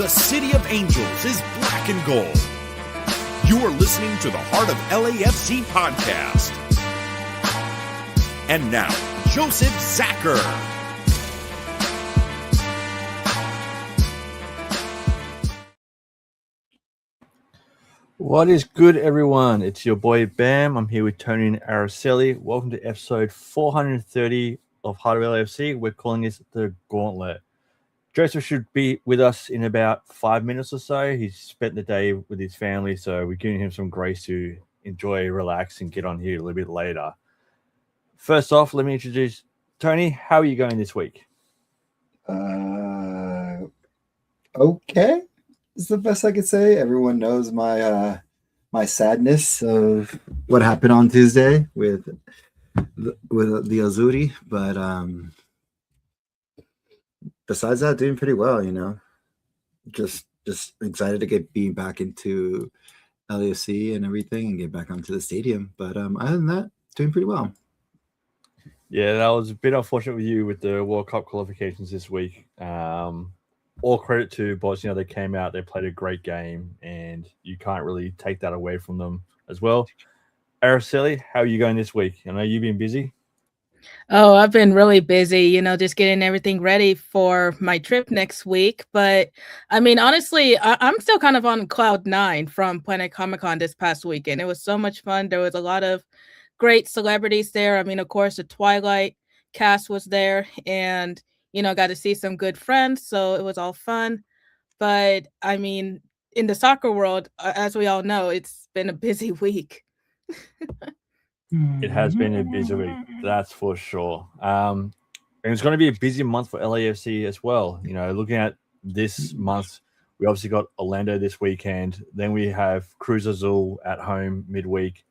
The City of Angels is black and gold. You are listening to the Heart of LAFC podcast. And now, Joseph Zacher. What is good, everyone? It's your boy Bam. I'm here with Tony and Araceli. Welcome to episode 430 of Heart of LAFC. We're calling this the Gauntlet. Joseph should be with us in about 5 minutes or so. He's spent the day with his family, so we're giving him some grace to enjoy, relax, and get on here a little bit later. First off, let me introduce Tony. How are you going this week? Okay. It's the best I could say. Everyone knows my sadness of what happened on Tuesday with the Azul, but besides that, doing pretty well. You know, just excited to be back into LAFC and everything, and get back onto the stadium. But other than that, doing pretty well. Yeah, that was a bit unfortunate with you with the World Cup qualifications this week. All credit to Bosnia. They came out, they played a great game, and you can't really take that away from them as well. Araceli, how are you going this week? I know you've been busy. Oh, I've been really busy, just getting everything ready for my trip next week. But I mean, honestly, I'm still kind of on cloud 9 from Planet Comic-Con this past weekend. It was so much fun. There was a lot of great celebrities there. I mean, of course, the Twilight cast was there, and got to see some good friends, so it was all fun. But I mean, in the soccer world, as we all know, it's been a busy week. It has been a busy week, that's for sure. And it's going to be a busy month for LAFC as well. Looking at this month, we obviously got Orlando this weekend. Then we have Cruz Azul at home midweek.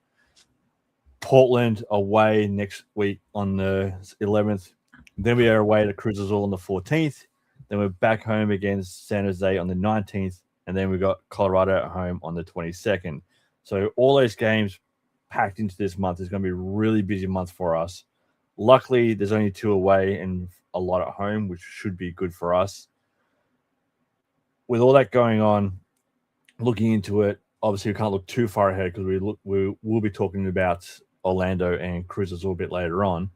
Portland away next week on the 11th. Then we are away to Cruz Azul on the 14th. Then we're back home against San Jose on the 19th. And then we've got Colorado at home on the 22nd. So all those games packed into this month is going to be a really busy month for us. Luckily, there's only 2 away and a lot at home, which should be good for us. With all that going on, looking into it, obviously we can't look too far ahead because we will be talking about Orlando and Cruz Azul a bit later on.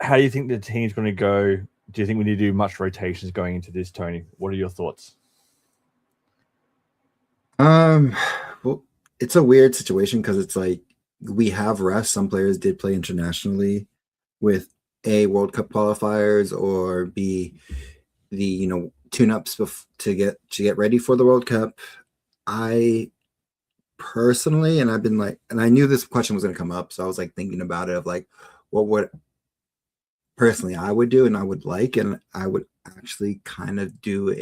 How do you think the team's going to go? Do you think we need to do much rotations going into this, Tony? What are your thoughts? Well, it's a weird situation because it's like we have rest. Some players did play internationally with A, World Cup qualifiers, or B, the tune-ups to get ready for the World Cup. I personally, and I've been like, and I knew this question was going to come up, so I was like thinking about it of like, what would personally I would do, and I would like, and I would actually kind of do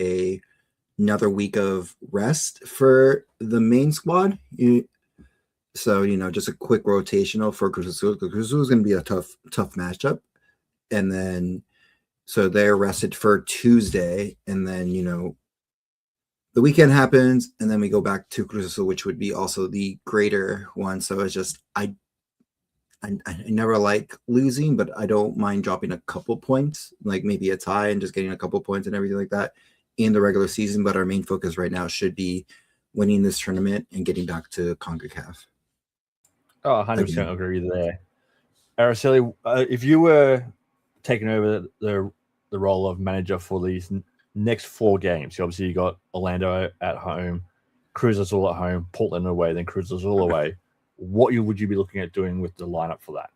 another week of rest for the main squad. So, just a quick rotational for Cruz Azul. Cruz Azul is going to be a tough matchup. And then, so they're rested for Tuesday. And then, the weekend happens, and then we go back to Cruz Azul, which would be also the greater one. So it's just, I never like losing, but I don't mind dropping a couple points, like maybe a tie and just getting a couple points and everything like that in the regular season. But our main focus right now should be winning this tournament and getting back to CONCACAF. Oh, 100% agree there. Araceli, if you were taking over the role of manager for these next 4 games, obviously you got Orlando at home, Cruz Azul at home, Portland away, then Cruz Azul away. What would you be looking at doing with the lineup for that?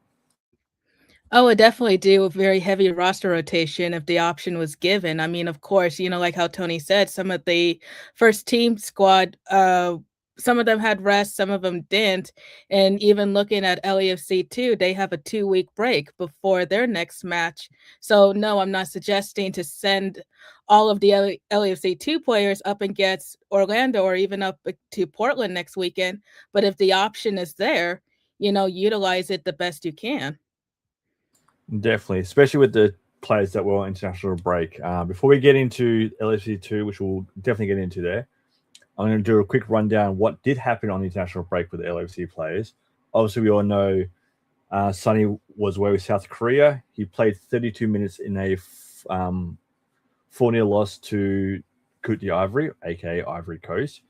I would definitely do a very heavy roster rotation if the option was given. I mean, of course, like how Tony said, some of the first team squad, some of them had rest, some of them didn't. And even looking at LAFC too, they have a 2-week break before their next match. So no, I'm not suggesting to send all of the LAFC 2 players up against Orlando or even up to Portland next weekend. But if the option is there, utilize it the best you can. Definitely, especially with the players that were on international break. Before we get into LFC 2, which we'll definitely get into there, I'm going to do a quick rundown what did happen on the international break with the LFC players. Obviously, we all know Sonny was away with South Korea. He played 32 minutes in a 4-0 loss to Côte d'Ivoire, aka Ivory Coast,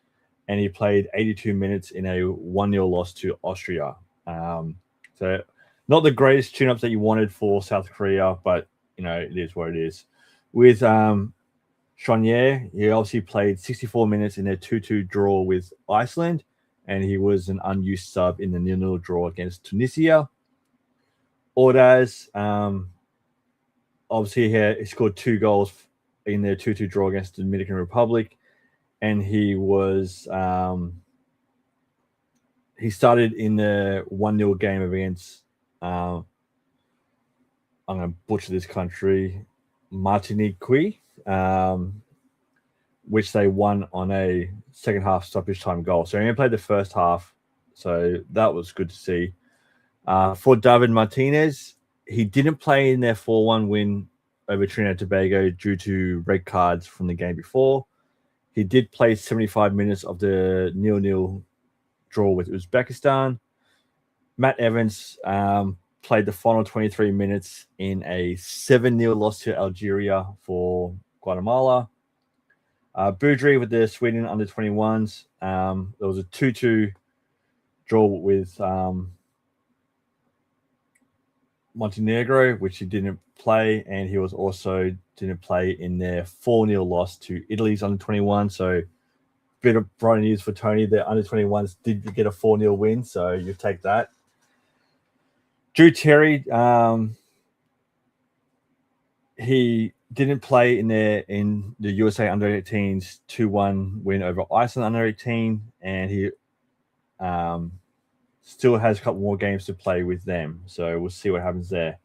and he played 82 minutes in a 1-0 loss to Austria. So not the greatest tune-ups that you wanted for South Korea, but it is what it is. With Chonier, he obviously played 64 minutes in their 2-2 draw with Iceland, and he was an unused sub in the 0-0 draw against Tunisia. Ordaz, obviously he scored 2 goals in their 2-2 draw against the Dominican Republic, and he was he started in the 1-0 game against I'm going to butcher this country, Martinique, which they won on a second half stoppage time goal. So he only played the first half, so that was good to see. For David Martinez, he didn't play in their 4-1 win over Trinidad and Tobago due to red cards from the game before. He did play 75 minutes of the 0-0 draw with Uzbekistan. Matt Evans played the final 23 minutes in a 7-0 loss to Algeria for Guatemala. Boudry with the Sweden under-21s. There was a 2-2 draw with Montenegro, which he didn't play, and he was also didn't play in their 4-0 loss to Italy's under-21. So bit of bright news for Tony. The under-21s did get a 4-0 win, so you take that. Drew Terry, he didn't play in the USA under-18s 2-1 win over Iceland under-18, and he still has a couple more games to play with them. So we'll see what happens there.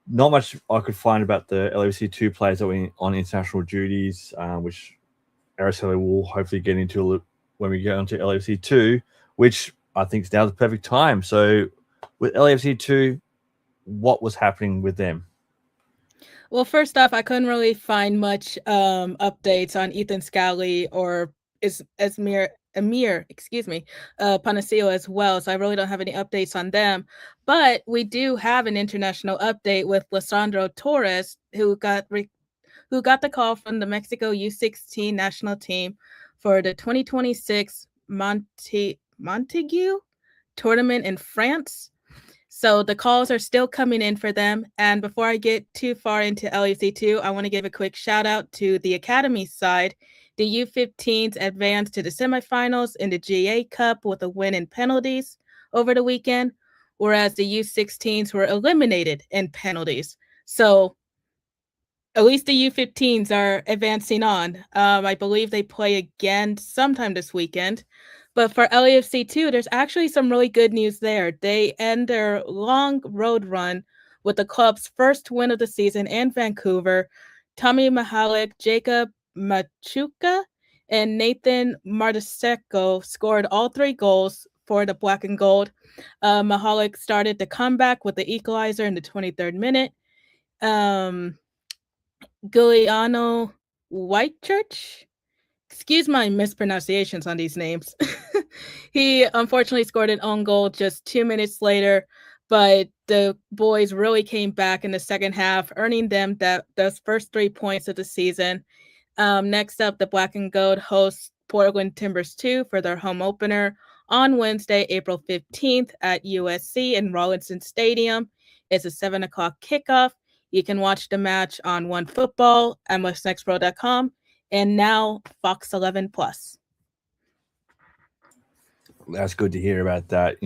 Not much I could find about the LAFC 2 players that were on international duties, which Araceli will hopefully get into when we get onto LAFC 2, which I think is now the perfect time. So with LAFC 2, what was happening with them? Well, first off, I couldn't really find much updates on Ethan Scally or Emir, Panaceo as well. So I really don't have any updates on them. But we do have an international update with Lisandro Torres, who got the call from the Mexico U16 national team for the 2026 Montaigu tournament in France. So the calls are still coming in for them. And before I get too far into LAFC2, I want to give a quick shout out to the Academy side. The U15s advanced to the semifinals in the GA Cup with a win in penalties over the weekend, whereas the U16s were eliminated in penalties. So at least the U15s are advancing on. I believe they play again sometime this weekend. But for LAFC2, there's actually some really good news there. They end their long road run with the club's first win of the season in Vancouver. Tommy Mihalik, Jacob Machuca, and Nathan Martiseko scored all 3 goals for the Black and Gold. Mihalik started the comeback with the equalizer in the 23rd minute. Giuliano Whitechurch, excuse my mispronunciations on these names. He unfortunately scored an own goal just 2 minutes later, but the boys really came back in the second half, earning them those first 3 points of the season. Next up, the Black and Gold hosts Portland Timbers 2 for their home opener on Wednesday, April 15th at USC in Rawlinson Stadium. It's a 7 o'clock kickoff. You can watch the match on OneFootball, MLSNextPro.com, and now Fox 11 Plus. That's good to hear about that.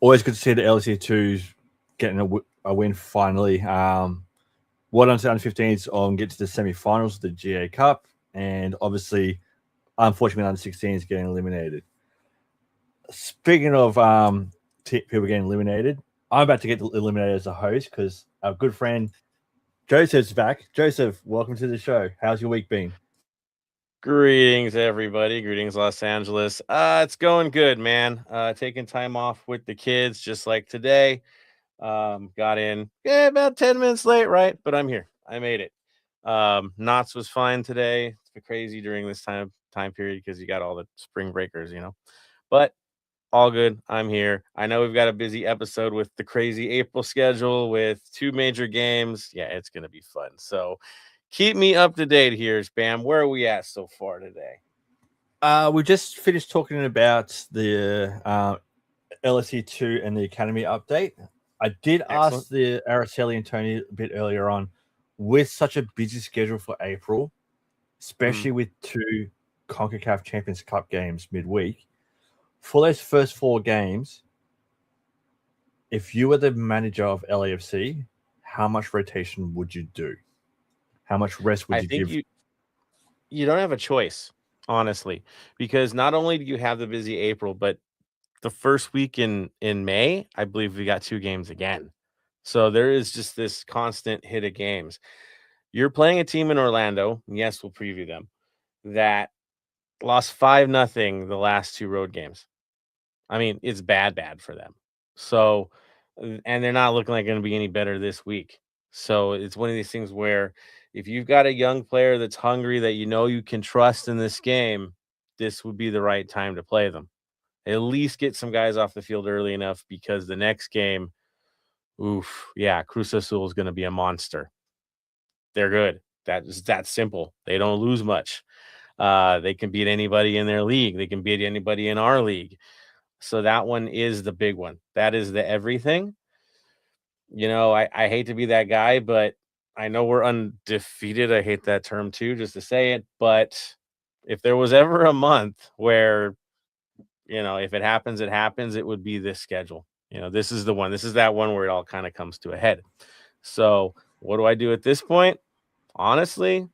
Always good to see the LC2s getting a win finally. Well done to under 15s on get to the semi-finals of the GA Cup, and obviously, unfortunately, under 16s getting eliminated. Speaking of people getting eliminated, I'm about to get eliminated as a host because our good friend Joseph's back. Joseph, welcome to the show. How's your week been? Greetings, everybody. Greetings, Los Angeles. It's going good, man. Taking time off with the kids, just like today. Got in about 10 minutes late, right? But I'm here. I made it. Knott's was fine today. It's been crazy during this time period because you got all the spring breakers, But all good. I'm here. I know we've got a busy episode with the crazy April schedule with 2 major games. Yeah, it's going to be fun. So Keep me up to date here, Spam. Where are we at so far today? We just finished talking about the LSE2 and the Academy update. I did ask the Araceli and Tony a bit earlier on, with such a busy schedule for April, especially with 2 CONCACAF Champions Cup games midweek, for those first 4 games, if you were the manager of LAFC, how much rotation would you do? How much rest would you give? You don't have a choice, honestly, because not only do you have the busy April, but the first week in May, I believe we got 2 games again. So there is just this constant hit of games. You're playing a team in Orlando, and yes, we'll preview them, that lost 5-0 the last 2 road games. I mean, it's bad for them. So, and they're not looking like going to be any better this week. So it's one of these things where if you've got a young player that's hungry that you can trust in this game, this would be the right time to play them. At least get some guys off the field early enough, because the next game, Cruz Azul is going to be a monster. They're good. That's that simple. They don't lose much. They can beat anybody in their league. They can beat anybody in our league. So that one is the big one. That is the everything. I hate to be that guy, but I know we're undefeated. I hate that term too, just to say it. But if there was ever a month where, if it happens, it happens, it would be this schedule. This is the one. This is that one where it all kind of comes to a head. So what do I do at this point? Honestly,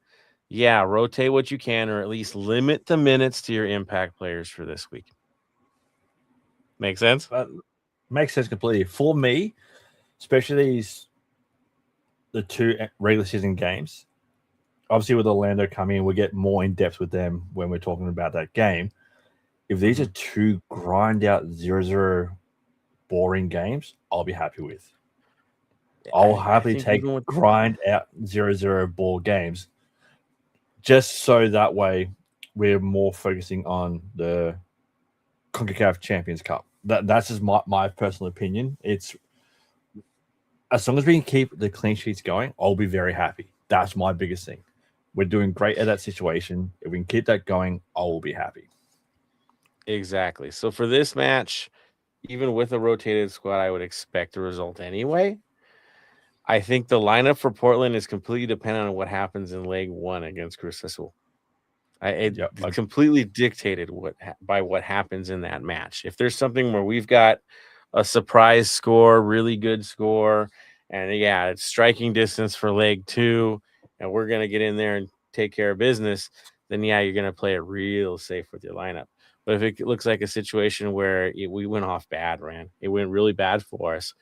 rotate what you can, or at least limit the minutes to your impact players for this week. Make sense? Makes sense completely. For me, especially the 2 regular season games, obviously with Orlando coming in, we'll get more in depth with them when we're talking about that game. If these are 2 grind out 0-0 boring games, I'll be happy with. I'll happily take grind out 0-0 ball games, just so that way we're more focusing on the CONCACAF Champions Cup. That's just my personal opinion. It's as long as we can keep the clean sheets going, I'll be very happy. That's my biggest thing. We're doing great at that situation. If we can keep that going, I will be happy. Exactly. So for this match, even with a rotated squad, I would expect a result anyway. I think the lineup for Portland is completely dependent on what happens in leg 1 against Cruz Azul. It's completely dictated by what happens in that match. If there's something where we've got a surprise score, really good score, and it's striking distance for leg 2, and we're going to get in there and take care of business, then you're going to play it real safe with your lineup. But if it looks like a situation where we went off bad, Rand, it went really bad for us,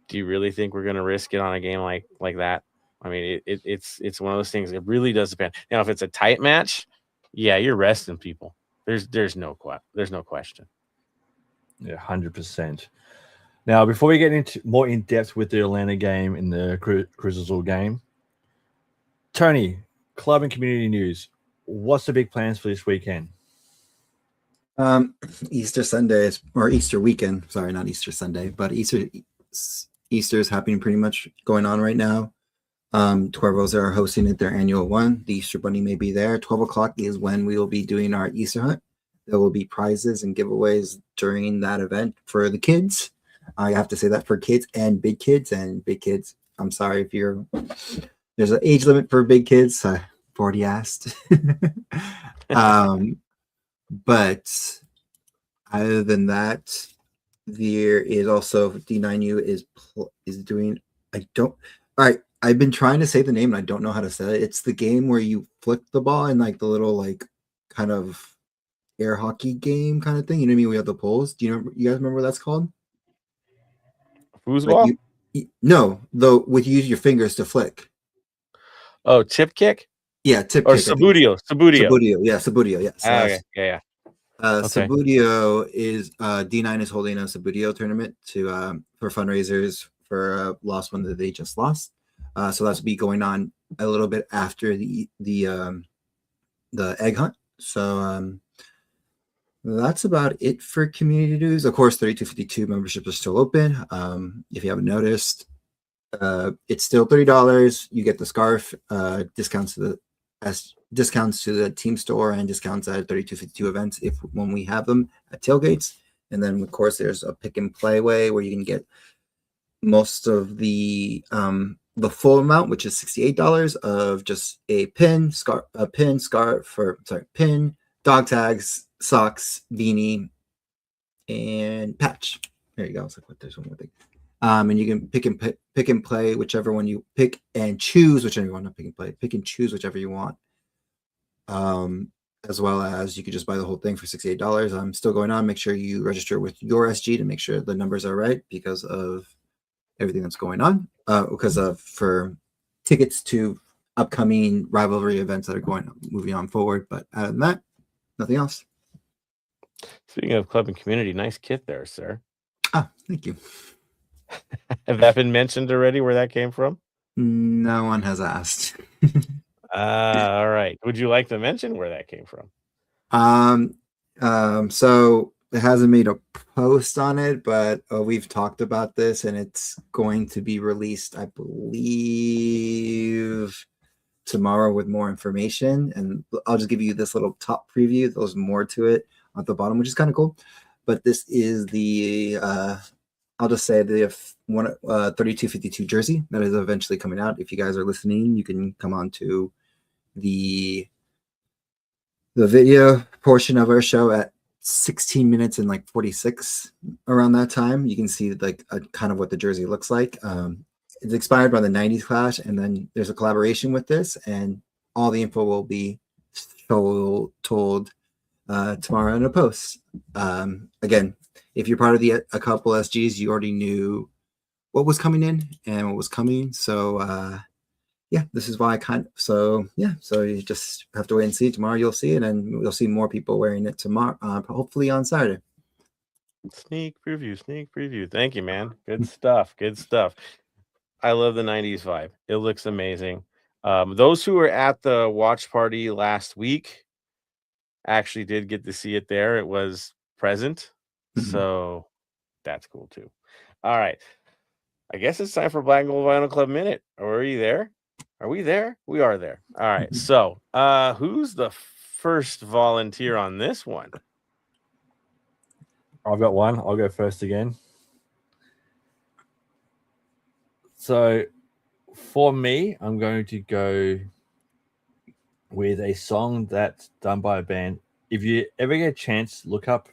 do you really think we're going to risk it on a game like that? I mean, it's one of those things. It really does depend. Now, if it's a tight match, you're resting people. There's no question. Yeah, 100%. Now, before we get into more in depth with the Atlanta game and the Cruz Azul game, Tony, club and community news. What's the big plans for this weekend? Easter Sunday or Easter weekend. Sorry, not Easter Sunday, but Easter is happening pretty much going on right now. Cuervos are hosting their annual one. The Easter Bunny may be there. 12 o'clock is when we will be doing our Easter hunt. There will be prizes and giveaways during that event for the kids. I have to say that for kids and big kids. And big kids, I'm sorry if there's an age limit for big kids. I've already asked. But other than that, there is also D9U is doing. All right. I've been trying to say the name and I don't know how to say it. It's the game where you flip the ball and like the little kind of air hockey game kind of thing. You know what I mean? We have the poles. You guys remember what that's called? Foosball? No, with you use your fingers to flick. Oh, tip kick? Yeah, tip or kick. Sabudio. Yeah, Sabudio. Yes. Okay. Yeah. Okay. Sabudio is D9 is holding a Sabudio tournament for fundraisers for lost one that they just lost. So that's be going on a little bit after the egg hunt. So that's about it for community news. Of course, 3252 memberships are still open. If you haven't noticed, It's still $30. You get the scarf, discounts to the team store, and discounts at 3252 events when we have them at tailgates. And then of course there's a pick and play way where you can get most of the full amount, which is $68 of just a pin, pin, dog tags, socks, beanie, and patch. There you go. It's like, what? There's one more thing. And you can pick and play whichever one you pick and choose whichever you want. Not pick and play. Pick and choose whichever you want. As well as you could just buy the whole thing for $68. I'm still going on. Make sure you register with your SG to make sure the numbers are right because of everything that's going on. For tickets to upcoming rivalry events that are moving on forward. But other than that, nothing else. Speaking of club and community, nice kit there, sir. Ah, thank you. Have that been mentioned already where that came from? No one has asked. All right. Would you like to mention where that came from? So it hasn't made a post on it, but we've talked about this and it's going to be released, I believe, tomorrow with more information. And I'll just give you this little top preview. There's more to it at the bottom, which is kind of cool. But this is the I'll just say the 3252 jersey that is eventually coming out. If you guys are listening, you can come on to the video portion of our show at 16 minutes and like 46 around that time. You can see like kind of what the jersey looks like. It's inspired by the 90s Clash, and then there's a collaboration with this, and all the info will be told tomorrow in a post. Again, if you're part of a couple SGs, you already knew what was coming in and what was coming. So this is why so you just have to wait and see. Tomorrow you'll see it, and you'll see more people wearing it tomorrow, hopefully on Saturday. Sneak preview. Thank you, man. Good stuff. I love the 90s vibe. It looks amazing. Those who were at the watch party last week actually did get to see it there. It was present. So that's cool too. All right. I guess it's time for Black and Gold Vinyl Club Minute. Are you there? Are we there? We are there. All right. So who's the first volunteer on this one? I've got one. I'll go first again. So for me, I'm going to go with a song that's done by a band. If you ever get a chance, look up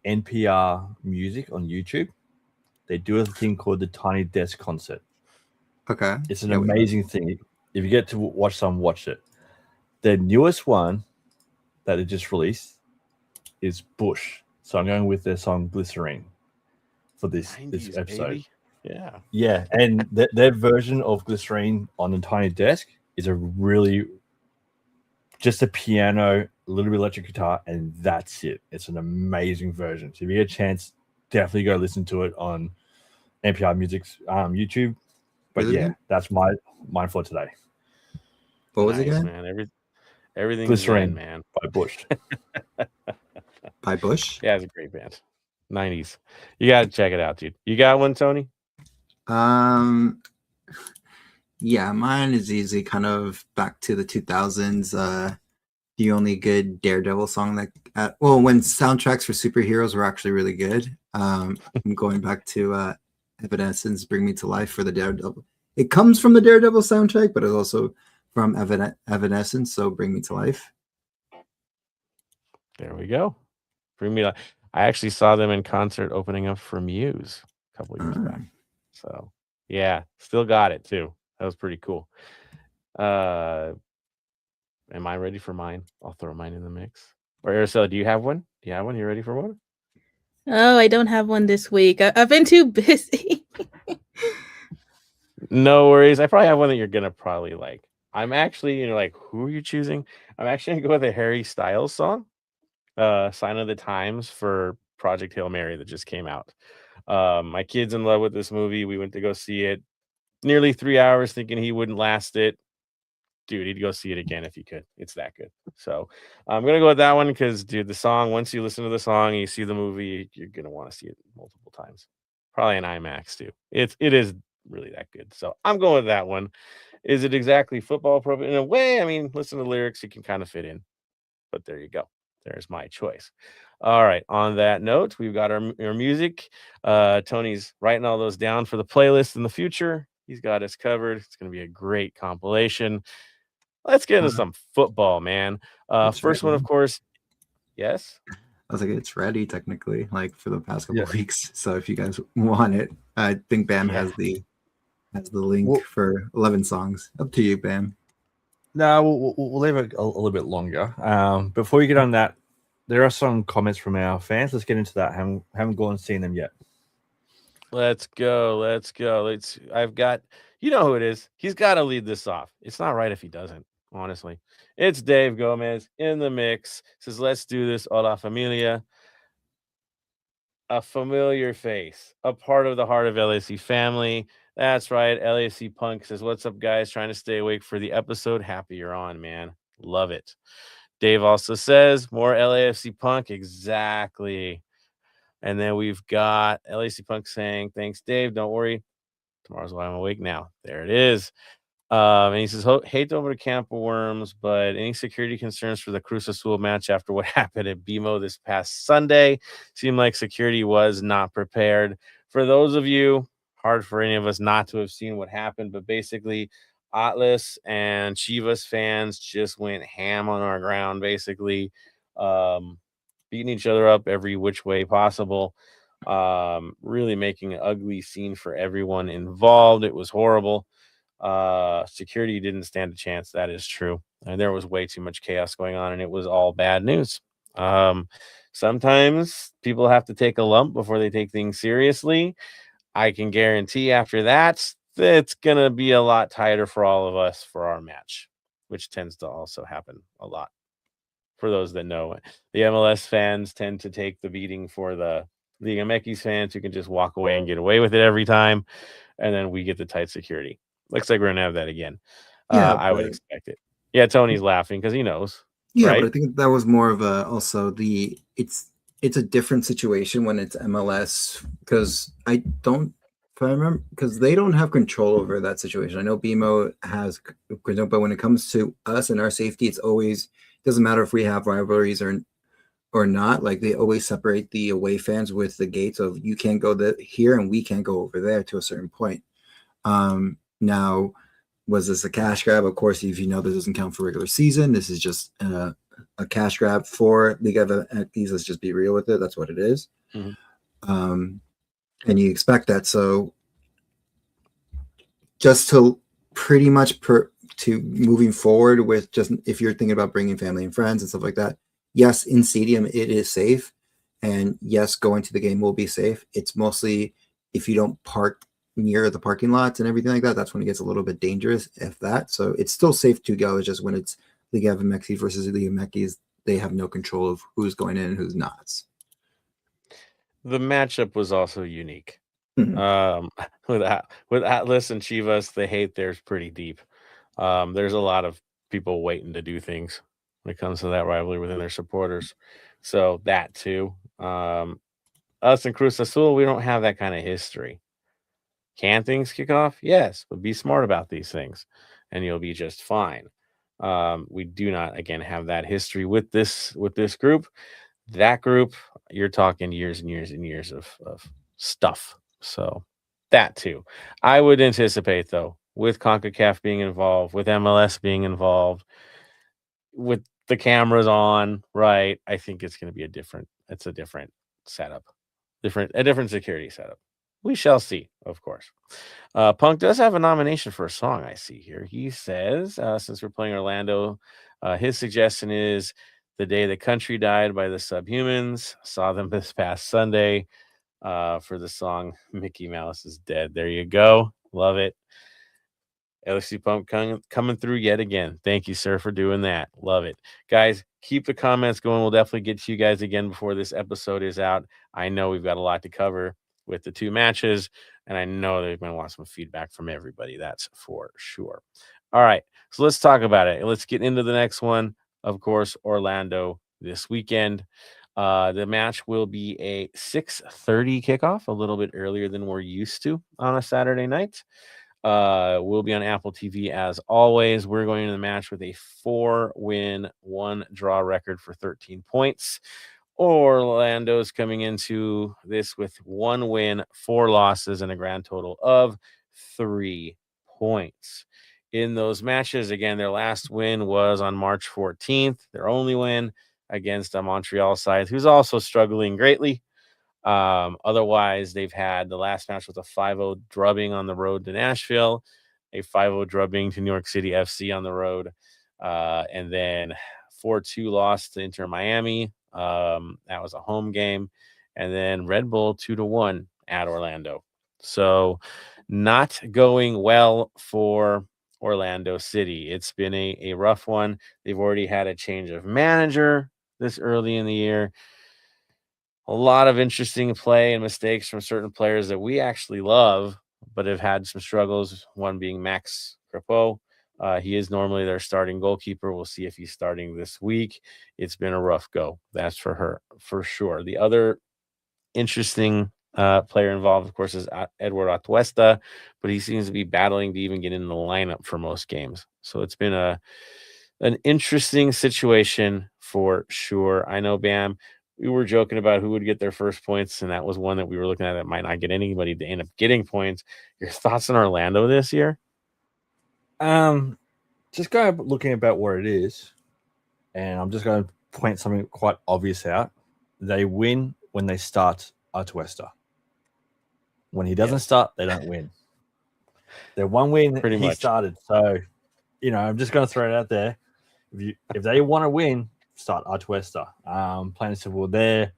NPR music on YouTube. They do a thing called the Tiny Desk Concert. Okay. It's an amazing thing. If you get to watch some, watch it. The newest one that they just released is Bush. So I'm going with their song Glycerine for this episode. Baby. Yeah. And their version of Glycerine on the Tiny Desk is just a piano, a little bit of electric guitar, and that's it. It's an amazing version. So if you get a chance, definitely go listen to it on NPR Music's YouTube. But that's mine for today. What was it again? Man. Everything Glycerine, man. By Bush. By Bush? Yeah, it's a great band. 90s. You got to check it out, dude. You got one, Tony? Yeah, mine is easy, kind of back to the 2000s. The only good Daredevil song when soundtracks for superheroes were actually really good. I'm going back to Evanescence, Bring Me to Life for the Daredevil. It comes from the Daredevil soundtrack, but it's also from Evanescence, so Bring Me to Life. There we go. Bring Me to Life. I actually saw them in concert opening up for Muse a couple of years back. So, yeah, still got it too. That was pretty cool. Am I ready for mine? I'll throw mine in the mix. Or Araceli, do you have one? You ready for one? Oh, I don't have one this week. I've been too busy. No worries. I probably have one that you're gonna probably like. I'm actually, like, who are you choosing? I'm actually gonna go with a Harry Styles song, "Sign of the Times" for Project Hail Mary that just came out. My kid's in love with this movie. We went to go see it. Nearly 3 hours, thinking he wouldn't last it. Dude, he'd go see it again if he could. It's that good. So I'm gonna go with that one because, dude, the song. Once you listen to the song and you see the movie, you're gonna want to see it multiple times. Probably in IMAX too. It is really that good. So I'm going with that one. Is it exactly football appropriate? In a way, I mean, listen to the lyrics, you can kind of fit in. But there you go. There's my choice. All right. On that note, we've got our music. Tony's writing all those down for the playlist in the future. He's got us covered. It's going to be a great compilation. Let's get into some football, man. First one, of course. Yes. I was like, it's ready technically, like for the past couple of weeks. So if you guys want it, I think Bam has the link for 11 songs. Up to you, Bam. No, we'll leave it a little bit longer. Before you get on that, there are some comments from our fans. Let's get into that. Haven't gone and seen them yet. Let's go. I've got, you know who it is. He's got to lead this off. It's not right if he doesn't, honestly. It's Dave Gomez in the mix. Says, let's do this, Hola Familia. A familiar face, a part of the Heart of LAFC family. That's right. LAFC Punk says, what's up, guys? Trying to stay awake for the episode. Happy you're on, man. Love it. Dave also says, more LAFC Punk. Exactly. And then we've got LAFC Punk saying, thanks, Dave. Don't worry. Tomorrow's why I'm awake now. There it is. And he says, hate over to Camp of Worms, but any security concerns for the Cruz Azul match after what happened at BMO this past Sunday? Seemed like security was not prepared. For those of you, hard for any of us not to have seen what happened, but basically Atlas and Chivas fans just went ham on our ground, basically beating each other up every which way possible. Really making an ugly scene for everyone involved. It was horrible. Security didn't stand a chance. That is true. And there was way too much chaos going on, and it was all bad news. Sometimes people have to take a lump before they take things seriously. I can guarantee after that, it's going to be a lot tighter for all of us for our match, which tends to also happen a lot. For those that know, the MLS fans tend to take the beating for the Liga MX fans who can just walk away and get away with it every time. And then we get the tight security. Looks like we're going to have that again. Yeah, I would expect it. Yeah, Tony's laughing because he knows. Yeah, right? But I think that was more of it's a different situation when it's MLS because I remember, because they don't have control over that situation. I know BMO has, but when it comes to us and our safety, it's always, doesn't matter if we have rivalries or not. Like they always separate the away fans with the gates of you can't go here and we can't go over there to a certain point. Now, was this a cash grab? Of course, if you know this doesn't count for regular season, this is just a cash grab for Liga MX. Let's just be real with it. That's what it is. Mm-hmm. And you expect that. So just to pretty much to moving forward with just if you're thinking about bringing family and friends and stuff like that, yes, in stadium, it is safe. And yes, going to the game will be safe. It's mostly if you don't park near the parking lots and everything like that, that's when it gets a little bit dangerous, if that. So it's still safe to go. It's just when it's Liga MX versus Liga MX, they have no control of who's going in and who's not. The matchup was also unique. Mm-hmm. With Atlas and Chivas, the hate there's pretty deep. There's a lot of people waiting to do things when it comes to that rivalry within their supporters. So that too. Us and Cruz Azul, we don't have that kind of history. Can things kick off? Yes, but be smart about these things and you'll be just fine. We do not, again, have that history with this group. That group, you're talking years and years and years of stuff. So that too. I would anticipate, though, with CONCACAF being involved, with MLS being involved, with the cameras on, right? I think it's going to be a different setup, a different security setup. We shall see, of course. Punk does have a nomination for a song, I see here. He says, since we're playing Orlando, his suggestion is The Day the Country Died by the Subhumans. Saw them this past Sunday for the song Mickey Mouse is Dead. There you go. Love it. LFC Pump coming through yet again. Thank you, sir, for doing that. Love it. Guys, keep the comments going. We'll definitely get to you guys again before this episode is out. I know we've got a lot to cover with the two matches, and I know they're going to want some feedback from everybody. That's for sure. All right, so let's talk about it. Let's get into the next one. Of course, Orlando this weekend. The match will be a 6:30 kickoff, a little bit earlier than we're used to on a Saturday night. We'll be on Apple TV as always. We're going into the match with a 4-win, 1-draw record for 13 points. Orlando's coming into this with 1 win, 4 losses, and a grand total of 3 points. In those matches, again, their last win was on March 14th, their only win against a Montreal side who's also struggling greatly. Otherwise, they've had the last match was a 5-0 drubbing on the road to Nashville, a 5-0 drubbing to New York City FC on the road, and then 4-2 loss to Inter Miami. That was a home game, and then Red Bull 2-1 at Orlando. So not going well for Orlando City. It's been a rough one. They've already had a change of manager this early in the year. A lot of interesting play and mistakes from certain players that we actually love, but have had some struggles, one being Max Crepeau. He is normally their starting goalkeeper. We'll see if he's starting this week. It's been a rough go. That's for sure. The other interesting player involved, of course, is Edward Atuesta, but he seems to be battling to even get in the lineup for most games. So it's been an interesting situation for sure. I know, Bam, we were joking about who would get their first points, and that was one that we were looking at that might not get anybody to end up getting points. Your thoughts on Orlando this year? Just going looking about where it is, and I'm just going to point something quite obvious out. They win when they start Atuesta. When he doesn't start, they don't win. They're one win. Pretty he much started. So, I'm just going to throw it out there. If they want to win, start Atuesta. Plain and simple. They're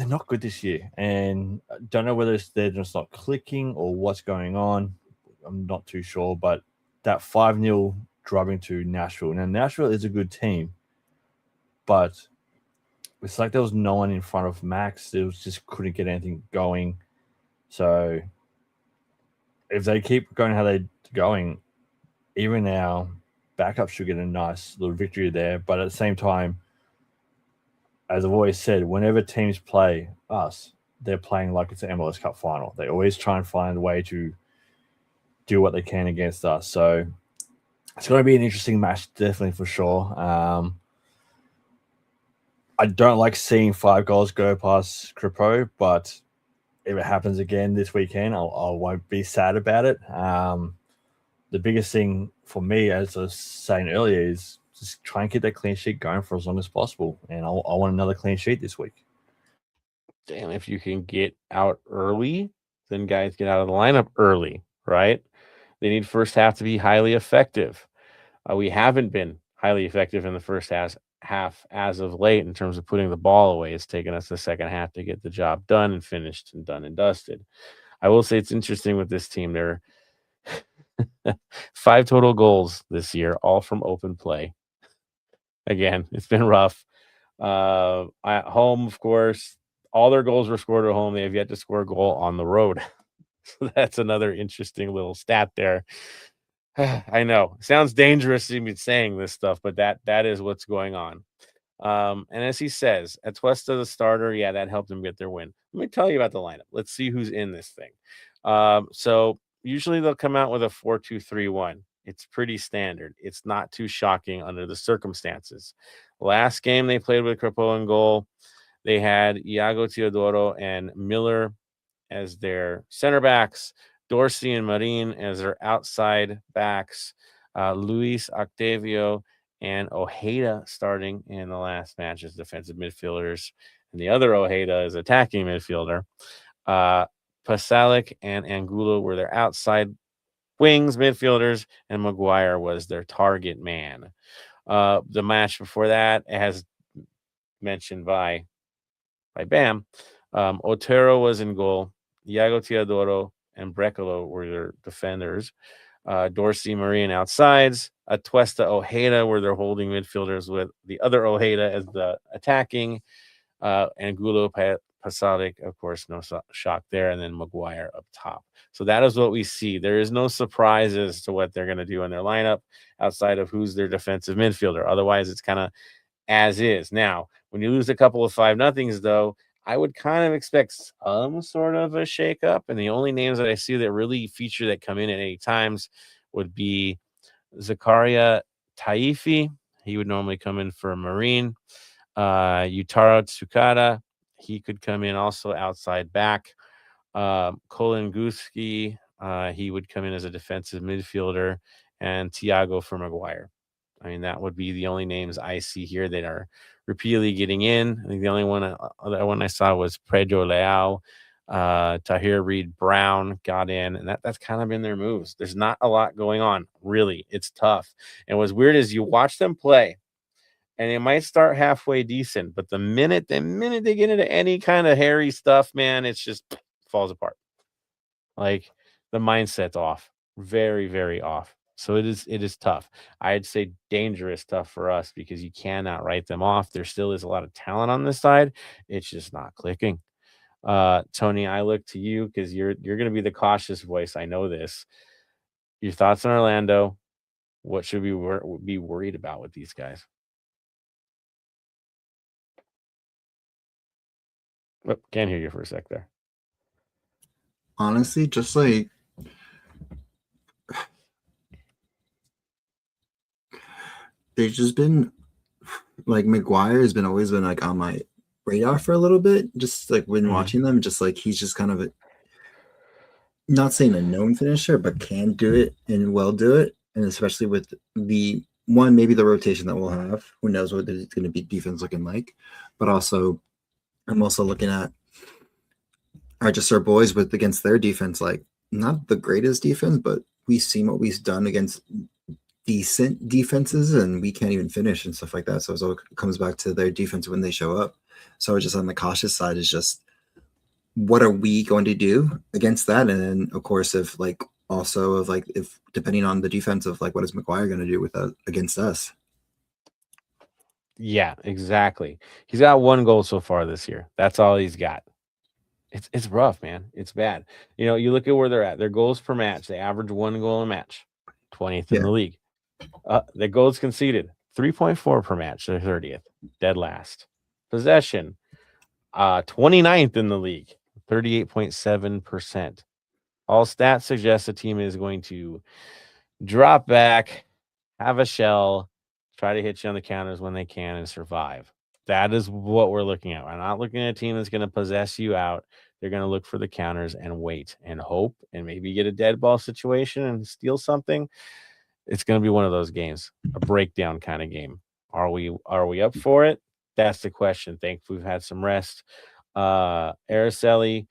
not good this year, and I don't know whether they're just not clicking or what's going on. I'm not too sure, but that 5-0 drubbing to Nashville. Now, Nashville is a good team, but it's like there was no one in front of Max. It was just couldn't get anything going. So if they keep going how they're going, even now, backup should get a nice little victory there. But at the same time, as I've always said, whenever teams play us, they're playing like it's an MLS Cup final. They always try and find a way to do what they can against us. So it's going to be an interesting match, definitely for sure. I don't like seeing 5 goals go past Crepeau, but if it happens again this weekend, I won't be sad about it. The biggest thing for me, as I was saying earlier, is just try and keep that clean sheet going for as long as possible. And I want another clean sheet this week. Damn, if you can get out early, then guys get out of the lineup early, right? They need first half to be highly effective. We haven't been highly effective in the first half as of late in terms of putting the ball away. It's taken us the second half to get the job done and finished and done and dusted. I will say it's interesting with this team. They're 5 total goals this year, all from open play. Again, it's been rough. At home, of course, all their goals were scored at home. They have yet to score a goal on the road. So that's another interesting little stat there. I know. Sounds dangerous to be saying this stuff, but that is what's going on. And as he says, Atuesta the starter, yeah, that helped him get their win. Let me tell you about the lineup. Let's see who's in this thing. So usually they'll come out with a 4-2-3-1. It's pretty standard. It's not too shocking under the circumstances. Last game they played with Crepeau in goal. They had Iago Teodoro and Miller as their center backs, Dorsey and Marin as their outside backs, Luis Octavio and Ojeda starting in the last match as defensive midfielders, and the other Ojeda is attacking midfielder. Pasalic and Angulo were their outside wings midfielders, and Maguire was their target man. The match before that, as mentioned by Bam, Otero was in goal. Iago Teodoro and Brecalo were their defenders. Dorsey, Marin outsides. Atuesta, Ojeda were their holding midfielders, with the other Ojeda as the attacking. Angulo, Pasalic, of course, no shock there, and then Maguire up top. So that is what we see. There is no surprises to what they're going to do in their lineup outside of who's their defensive midfielder. Otherwise, it's kind of as is. Now, when you lose a couple of 5-0s, though, I would kind of expect some sort of a shakeup. And the only names that I see that really feature that come in at any times would be Zakaria Taifi. He would normally come in for a Marine. Yutaro Tsukada. He could come in also outside back. Colin Guski. He would come in as a defensive midfielder. And Thiago for Maguire. I mean, that would be the only names I see here that are repeatedly getting in. I think the only other one I saw was Pedro Leao. Tahir Reed Brown got in, and that's kind of been their moves. There's not a lot going on, really. It's tough. And what's weird is you watch them play, and they might start halfway decent, but the minute they get into any kind of hairy stuff, man, it's just falls apart. Like the mindset's off. Very, very off. So it is tough. I'd say dangerous tough for us because you cannot write them off. There still is a lot of talent on this side. It's just not clicking. Tony, I look to you because you're going to be the cautious voice. I know this. Your thoughts on Orlando? What should we be worried about with these guys? Oh, can't hear you for a sec there. Honestly, just like they've just been like Maguire has always been like on my radar for a little bit. Just like when watching them, just like he's just kind of not saying a known finisher, but can do it and will do it. And especially with the one, maybe the rotation that we'll have, who knows what it's going to be defense looking like. But also, I'm also looking at our boys against their defense, like not the greatest defense, but we've seen what we've done against decent defenses, and we can't even finish and stuff like that. So it comes back to their defense when they show up. So just on the cautious side is just what are we going to do against that? And then of course, if depending on the defense of like what is Maguire going to do with that against us? Yeah, exactly. He's got 1 goal so far this year. That's all he's got. It's rough, man. It's bad. You know, you look at where they're at. Their goals per match, they average 1 goal a match, 20th in the league. The goals conceded, 3.4 per match. They're 30th, dead last. Possession, 29th in the league, 38.7%. All stats suggest the team is going to drop back, have a shell, try to hit you on the counters when they can, and survive. That is what we're looking at. We're not looking at a team that's going to possess you out. They're going to look for the counters and wait and hope and maybe get a dead ball situation and steal something. It's going to be one of those games, a breakdown kind of game. Are we up for it? That's the question. Thankfully, we've had some rest. Araceli,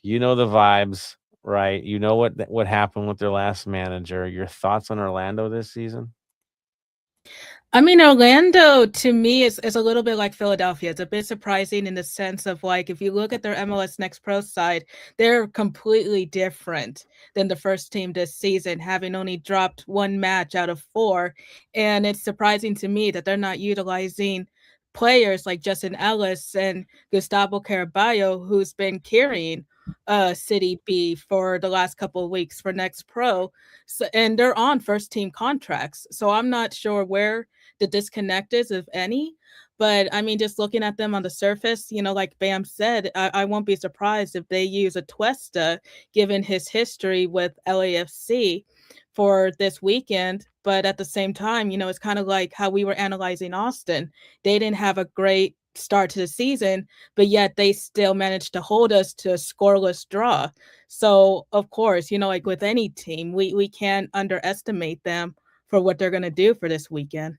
you know the vibes, right? You know what happened with their last manager. Your thoughts on Orlando this season? I mean, Orlando to me is a little bit like Philadelphia. It's a bit surprising in the sense of like, if you look at their MLS Next Pro side, they're completely different than the first team this season, having only dropped 1 match out of 4. And it's surprising to me that they're not utilizing players like Justin Ellis and Gustavo Caraballo, who's been carrying City B for the last couple of weeks for Next Pro. So, and they're on first team contracts. So I'm not sure where the disconnect is, if any. But I mean, just looking at them on the surface, you know, like Bam said, I won't be surprised if they use Atuesta, given his history with LAFC for this weekend. But at the same time, you know, it's kind of like how we were analyzing Austin. They didn't have a great start to the season, but yet they still managed to hold us to a scoreless draw. So, of course, you know, like with any team, we can't underestimate them for what they're going to do for this weekend.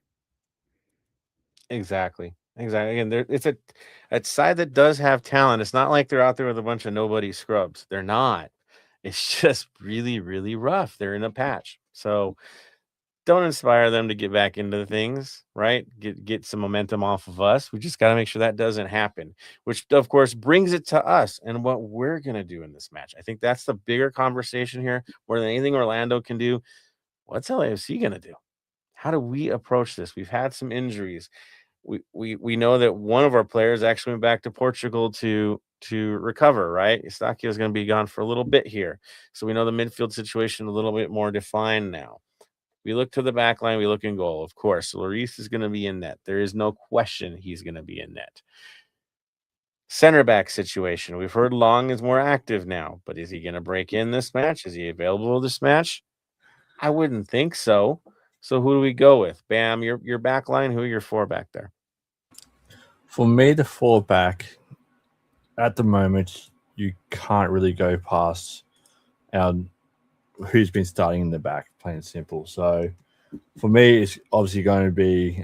Exactly. Again, it's a side that does have talent. It's not like they're out there with a bunch of nobody scrubs. They're not. It's just really, really rough. They're in a patch. So don't inspire them to get back into things, right? Get some momentum off of us. We just got to make sure that doesn't happen, which of course brings it to us and what we're going to do in this match. I think that's the bigger conversation here, more than anything Orlando can do. What's LAFC going to do? How do we approach this? We've had some injuries. We know that one of our players actually went back to Portugal to recover, right? Eustáquio is going to be gone for a little bit here. So we know the midfield situation a little bit more defined now. We look to the back line. We look in goal. Of course, Lloris is going to be in net. There is no question he's going to be in net. Center back situation. We've heard Long is more active now, but is he going to break in this match? Is he available this match? I wouldn't think so. So who do we go with? Bam, your back line. Who are your 4 back there? For me, the 4 back at the moment, you can't really go past who's been starting in the back, plain and simple. So for me, it's obviously going to be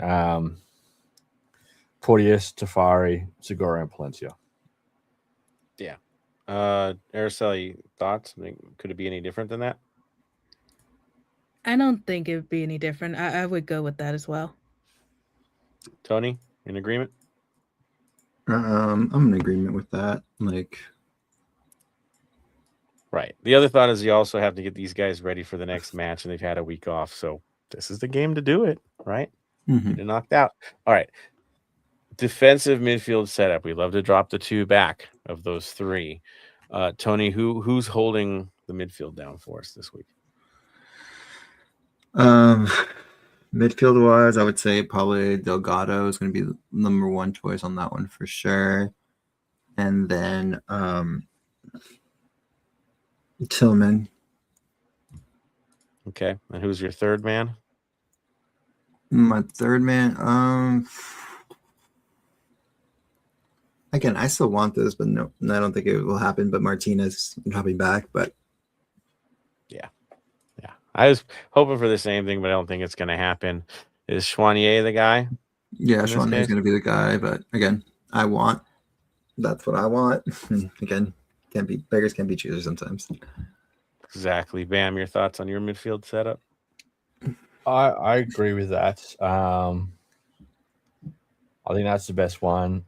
Porteous, Tafari, Segura, and Palencia. Yeah. Araceli, thoughts? Could it be any different than that? I don't think it would be any different. I would go with that as well. Tony, in agreement? I'm in agreement with that. Right. The other thought is you also have to get these guys ready for the next match, and they've had a week off. So this is the game to do it, right? Mm-hmm. Get knocked out. All right. Defensive midfield setup. We love to drop the 2 back of those 3. Tony, who's holding the midfield down for us this week? Midfield wise, I would say probably Delgado is going to be the number 1 choice on that one for sure. And then Tillman. Okay. And who's your 3rd man? My 3rd man, again, I still want this, but no, I don't think it will happen. But Martinez will be back. But yeah, I was hoping for the same thing, but I don't think it's going to happen. Is Chouanier the guy? Yeah, Chouanier is going to be the guy. But again, that's what I want. Again, beggars can't be choosers sometimes. Exactly. Bam, your thoughts on your midfield setup? I agree with that. I think that's the best one.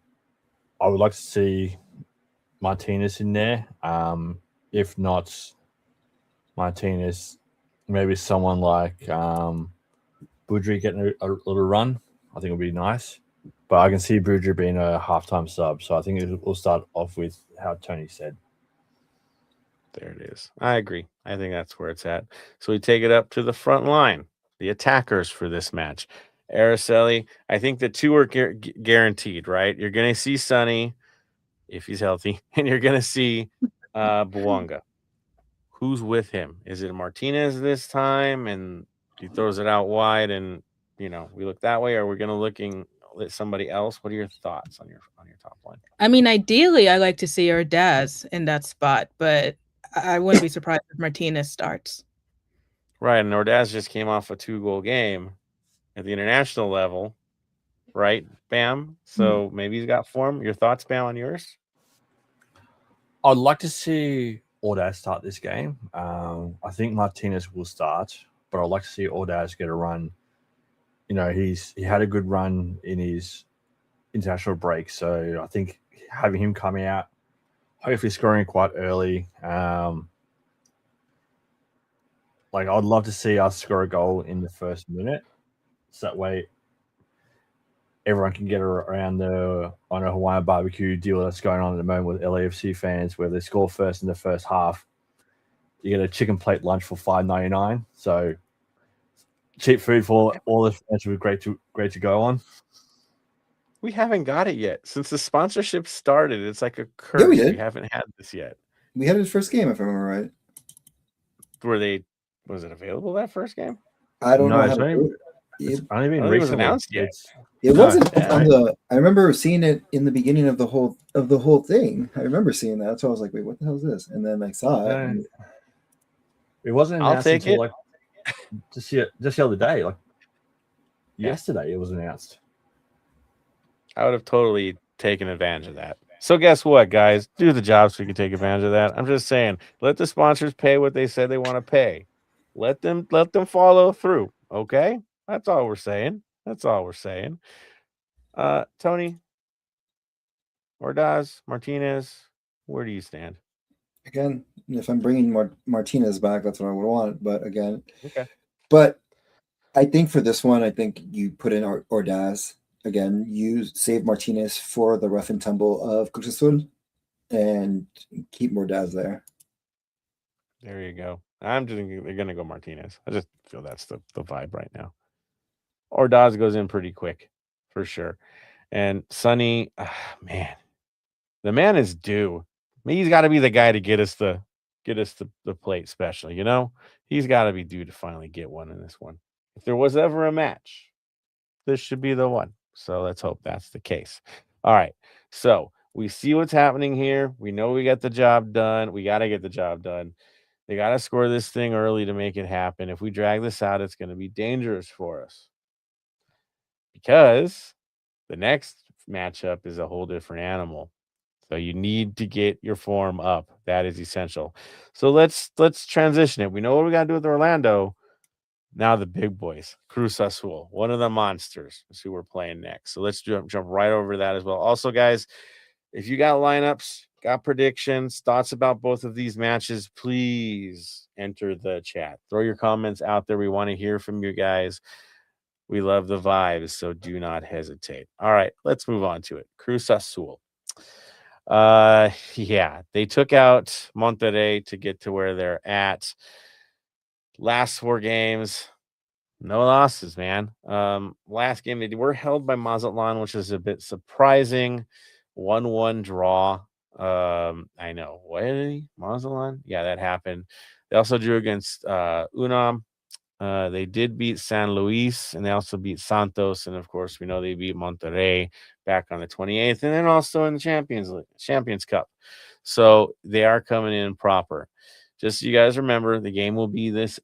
I would like to see Martinez in there. If not Martinez, maybe someone like Boudry getting a little run. I think it would be nice. But I can see Boudry being a halftime sub. So I think it will start off with how Tony said. There it is. I agree. I think that's where it's at. So we take it up to the front line, the attackers for this match. Araceli, I think the 2 are guaranteed, right? You're going to see Sonny, if he's healthy, and you're going to see Bouanga. Who's with him? Is it Martinez this time, and he throws it out wide, and we look that way, or we're going to looking at somebody else? What are your thoughts on your top line? I mean, ideally, I like to see Ordaz in that spot, but I wouldn't be surprised if Martinez starts. Right, and Ordaz just came off a 2-goal game at the international level, right? Bam. So maybe he's got form. Your thoughts, Bam, on yours? I'd like to see Ordaz start this game. I think Martinez will start, but I'd like to see Ordaz get a run. He had a good run in his international break, so I think having him coming out, hopefully scoring quite early. I'd love to see us score a goal in the first minute, so that way everyone can get around on a Hawaiian barbecue deal that's going on at the moment with LAFC fans, where they score first in the first half. You get a chicken plate lunch for $5.99. So cheap food for all the fans would be great to go on. We haven't got it yet. Since the sponsorship started, it's like a curse. Yeah, we did. We haven't had this yet. We had his first game, if I remember right. Was it available that first game? I don't know. It's only been recently. It was announced yet. It wasn't on the. I remember seeing it in the beginning of the whole thing. I remember seeing that, so I was like, "Wait, what the hell is this?" And then I saw it. And it wasn't announced until just the other day, yesterday. It was announced. I would have totally taken advantage of that. So guess what, guys? Do the job so you can take advantage of that. I'm just saying, let the sponsors pay what they said they want to pay. Let them follow through. Okay, that's all we're saying. Tony, Ordaz, Martinez, where do you stand? Again, if I'm bringing Martinez back, that's what I would want. But again, okay. But I think for this one, I think you put in Ordaz. Again, you save Martinez for the rough and tumble of Cruz and keep Ordaz there. There you go. I'm just thinking they're gonna go Martinez. I just feel that's the vibe right now. Ordaz goes in pretty quick, for sure. And Sonny, man, the man is due. He's got to be the guy to get us the plate special. You know, he's got to be due to finally get one in this one. If there was ever a match, this should be the one. So let's hope that's the case. All right. So we see what's happening here. We know we got the job done. We got to get the job done. They got to score this thing early to make it happen. If we drag this out, it's going to be dangerous for us because the next matchup is a whole different animal. So you need to get your form up. That is essential. So let's transition it. We know what we got to do with Orlando. Now the big boys, Cruz Azul, one of the monsters is who we're playing next. So let's jump right over that as well. Also, guys, if you got lineups, got predictions, thoughts about both of these matches, please enter the chat. Throw your comments out there. We want to hear from you guys. We love the vibes, so do not hesitate. All right, let's move on to it. Cruz Azul. Yeah, they took out Monterrey to get to where they're at. Last 4 games, no losses, man. Last game they were held by Mazatlan, which is a bit surprising. 1-1 draw. I know. What? Mazatlan? Yeah, that happened. They also drew against Unam. They did beat San Luis, and they also beat Santos, and of course, we know they beat Monterrey back on the 28th, and then also in the Champions Cup. So they are coming in proper. Just so you guys remember, the game will be this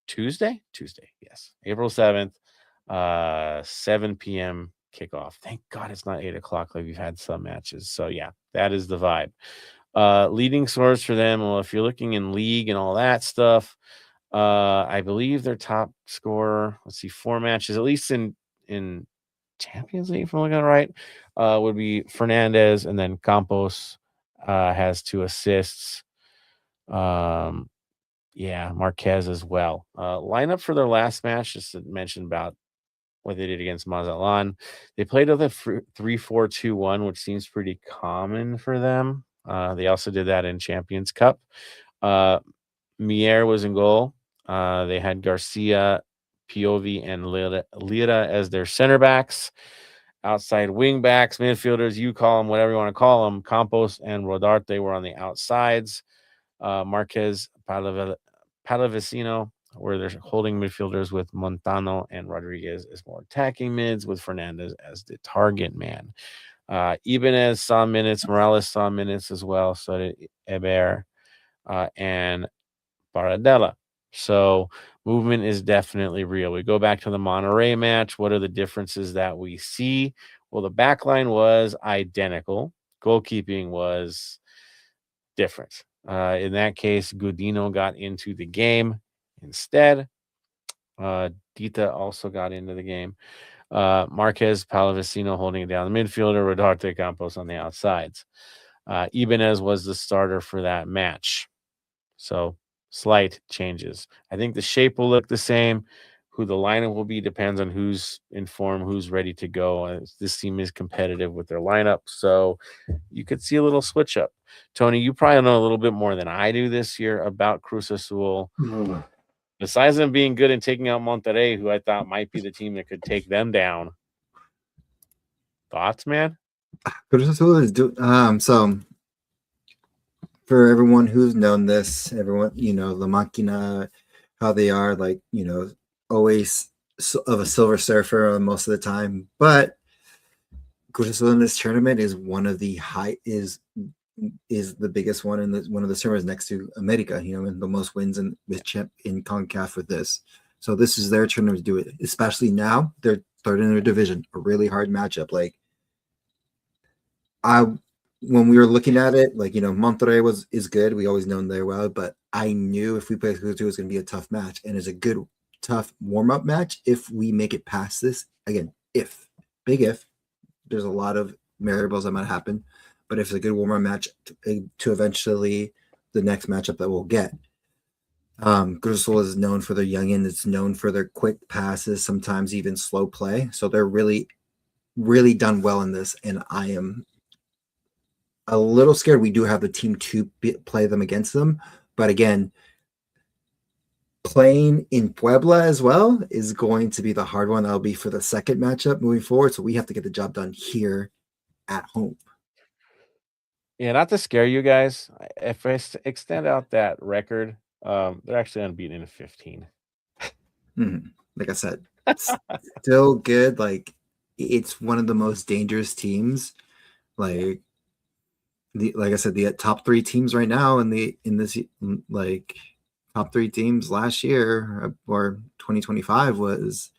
Tuesday, yes, April 7th, 7 p.m. kickoff. Thank God it's not 8 o'clock like we've had some matches. So yeah, that is the vibe. Leading scores for them. Well, if you're looking in league and all that stuff, I believe their top scorer, let's see, 4 matches, at least in Champions League, if I'm looking at it right, would be Fernandez, and then Campos has 2 assists. Yeah, Marquez as well. Lineup for their last match, just to mention about what they did against Mazatlan. They played with a 3-4-2-1, which seems pretty common for them. They also did that in Champions Cup. Mier was in goal. They had Garcia, Piovi, and Lira as their center backs. Outside wing backs, midfielders, you call them whatever you want to call them. Campos and Rodarte were on the outsides. Marquez, Palavecino were their holding midfielders, with Montano and Rodriguez as more attacking mids, with Fernandez as the target man. Ibanez saw minutes, Morales saw minutes as well, so did Eber and Paradella. So movement is definitely real. We go back to the Monterrey match. What are the differences that we see? Well, the back line was identical. Goalkeeping was different. In that case, Godino got into the game instead. Dita also got into the game. Marquez, Palavecino holding it down the midfielder, Rodarte, Campos on the outsides. Ibanez was the starter for that match. So slight changes. I think the shape will look the same. Who the lineup will be depends on who's in form, who's ready to go. This team is competitive with their lineup, so you could see a little switch up. Tony, you probably know a little bit more than I do this year about Cruz Azul. Besides them being good and taking out Monterrey, who I thought might be the team that could take them down. Thoughts, man? Cruz Azul is so for everyone who's known this, everyone, La Máquina, how they are, like, always of a silver surfer most of the time. But Cruz Azul in this tournament is one of the is the biggest one, and one of the servers next to America, and the most wins in CONCACAF with this. So this is their tournament to do it, especially now. They're third in their division, a really hard matchup. Like, when we were looking at it, like, Monterrey is good. We always known they're well, but I knew if we play Cruz Azul, it was going to be a tough match, and it's a good, tough warm-up match if we make it past this. Again, big if. There's a lot of variables that might happen, but if it's a good warm-up match to eventually the next matchup that we'll get. Cruz Azul is known for their youngin. It's known for their quick passes, sometimes even slow play. So they're really, really done well in this, and I am a little scared we do have the team to play them against them. But again, playing in Puebla as well is going to be the hard one. That'll be for the second matchup moving forward. So we have to get the job done here at home. Yeah, not to scare you guys. If I extend out that record, they're actually unbeaten in 15. Like I said, still good. Like it's one of the most dangerous teams. Like I said, the top 3 teams right now in this like top 3 teams last year or 2025 was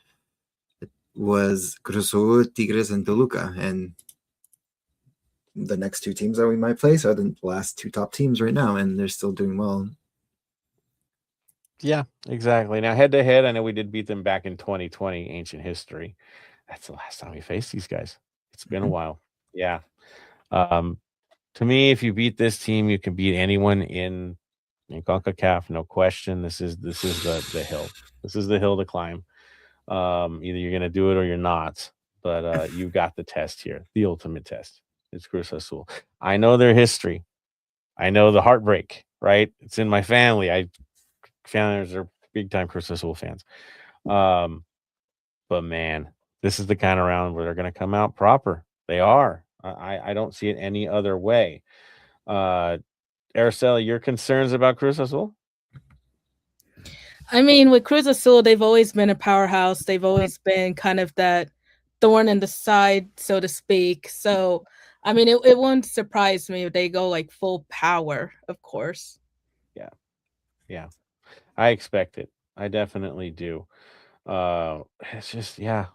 Cruz Azul, Tigres, and Toluca, and the next 2 teams that we might place are the last 2 top teams right now, and they're still doing well. Yeah, exactly. Now, head to head, I know we did beat them back in 2020, ancient history. That's the last time we faced these guys. It's been a while. Yeah. To me, if you beat this team, you can beat anyone in CONCACAF, no question. This is the hill. This is the hill to climb. Either you're going to do it or you're not. But you've got the test here, the ultimate test. It's Cruz Azul. I know their history. I know the heartbreak, right? It's in my family. Families are big time Cruz Azul fans. But man, this is the kind of round where they're going to come out proper. They are. I don't see it any other way. Araceli, your concerns about Cruz Azul? I mean, with Cruz Azul, they've always been a powerhouse. They've always been kind of that thorn in the side, so to speak. So, I mean, it wouldn't surprise me if they go like full power, of course. Yeah. I expect it. I definitely do. It's just, yeah.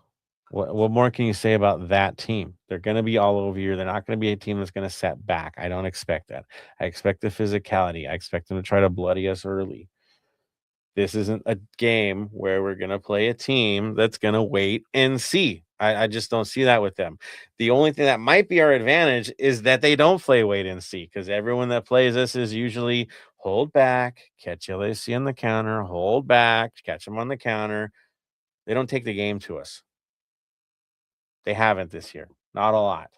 What more can you say about that team? They're going to be all over you. They're not going to be a team that's going to set back. I don't expect that. I expect the physicality. I expect them to try to bloody us early. This isn't a game where we're going to play a team that's going to wait and see. I just don't see that with them. The only thing that might be our advantage is that they don't play wait and see, because everyone that plays us is usually hold back, catch LAC on the counter, hold back, catch them on the counter. They don't take the game to us. They haven't this year. Not a lot.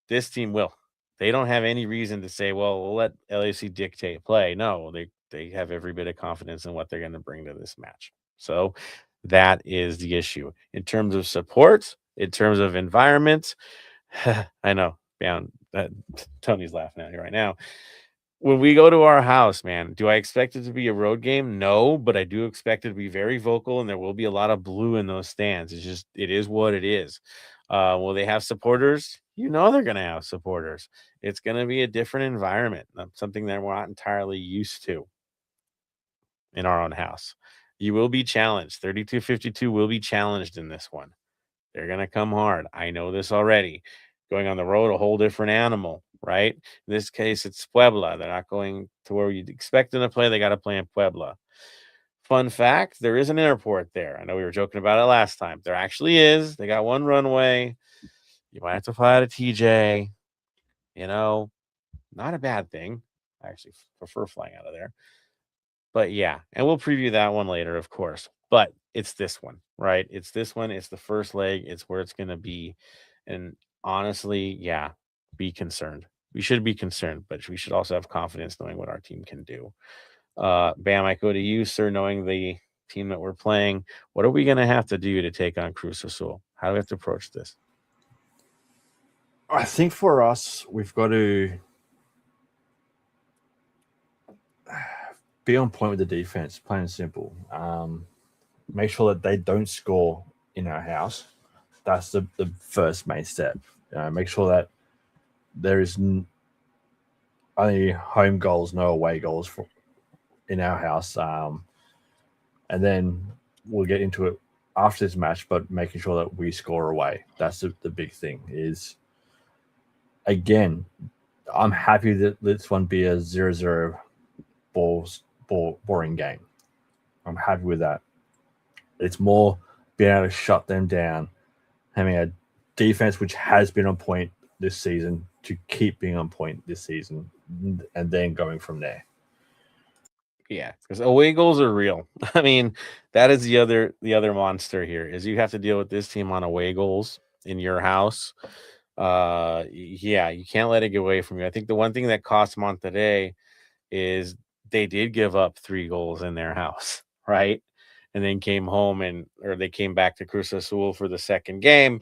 This team will. They don't have any reason to say, well, we'll let LAC dictate play. No, they have every bit of confidence in what they're going to bring to this match. So that is the issue. In terms of support, in terms of environment, I know, man, Tony's laughing at me right now. When we go to our house, man, do I expect it to be a road game? No, but I do expect it to be very vocal, and there will be a lot of blue in those stands. It is what it is. Will they have supporters? You know they're going to have supporters. It's going to be a different environment, something that we're not entirely used to in our own house. You will be challenged. 32-52 will be challenged in this one. They're going to come hard. I know this already. Going on the road, a whole different animal, right? In this case, it's Puebla. They're not going to where you'd expect them to play. They got to play in Puebla. Fun fact, there is an airport there. I know we were joking about it last time. There actually is. They got one runway. You might have to fly out of TJ. You know, not a bad thing. I actually prefer flying out of there. But yeah, and we'll preview that one later, of course. But it's this one, right? It's this one. It's the first leg. It's where it's going to be. And honestly, yeah, be concerned. We should be concerned, but we should also have confidence knowing what our team can do. Bam, I go to you, sir, knowing the team that we're playing. What are we going to have to do to take on Cruz Azul? How do we have to approach this? I think for us, we've got to be on point with the defense, plain and simple. Make sure that they don't score in our house. That's the first main step. Make sure that there is only home goals, no away goals in our house. And then we'll get into it after this match, but making sure that we score away. That's the big thing is, again, I'm happy that this one be a 0-0 boring game. I'm happy with that. It's more being able to shut them down, having a defense which has been on point this season to keep being on point this season, and then going from there. Yeah, because away goals are real. I mean, that is the other monster here is you have to deal with this team on away goals in your house. Yeah, you can't let it get away from you. I think the one thing that cost Monterrey is they did give up 3 goals in their house, right? And then came home or they came back to Cruz Azul for the second game.